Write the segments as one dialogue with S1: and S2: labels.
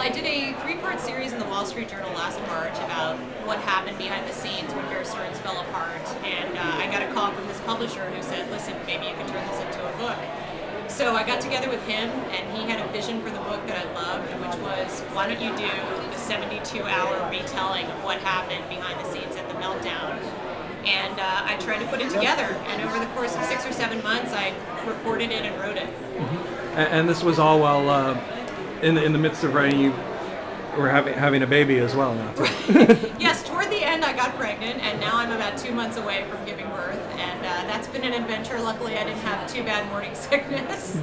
S1: I did a 3-part series in the Wall Street Journal last March about what happened behind the scenes when Bear Stearns fell apart, and I got a call from this publisher who said, listen, maybe you can turn this into a book. So I got together with him, and he had a vision for the book that I loved, which was, why don't you do the 72-hour retelling of what happened behind the scenes at the meltdown? And I tried to put it together, and over the course of 6 or 7 months, I recorded it and wrote it.
S2: Mm-hmm. And this was all while in the midst of writing, you were having a baby as well now.
S1: Yes, toward the end I got pregnant, and now I'm about 2 months away from giving birth, and that's been an adventure. Luckily I didn't have too bad morning sickness.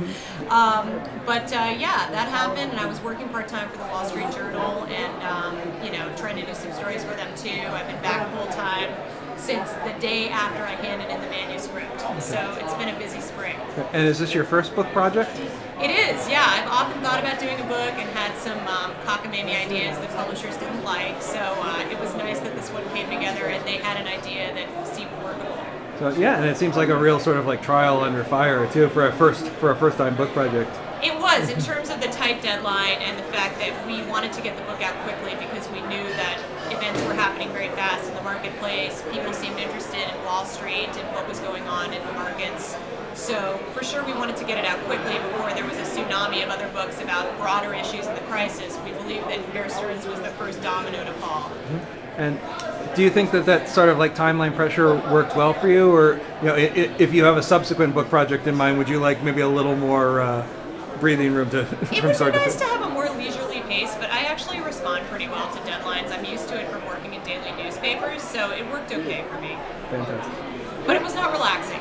S1: Yeah, that happened, and I was working part-time for the Wall Street Journal, and you know, trying to do some stories for them too. I've been back full-time since the day after I handed in the manuscript, so it's been a busy spring.
S2: And is this your first book project?
S1: It is, yeah. I've often thought about doing a book and had some cockamamie ideas that publishers didn't like, so it was nice that this one came together and they had an idea that seemed workable.
S2: So yeah, and it seems like a real sort of like trial under fire too for a first-time book project.
S1: It was, in terms of the tight deadline and the fact that we wanted to get the book out quickly because we knew that events were happening very fast in the marketplace. People seemed interested in Wall Street and what was going on in the markets. So for sure we wanted to get it out quickly before there was a tsunami of other books about broader issues in the crisis. We believe that Bear Stearns was the first domino to fall.
S2: Mm-hmm. And do you think that that sort of like timeline pressure worked well for you, or you know, if you have a subsequent book project in mind, would you like maybe a little more breathing room to
S1: It would be nice to have a more leisurely pace, but I actually respond pretty well to deadlines. I'm used to it from working in daily newspapers, so it worked okay for me.
S2: Fantastic.
S1: But it was not relaxing.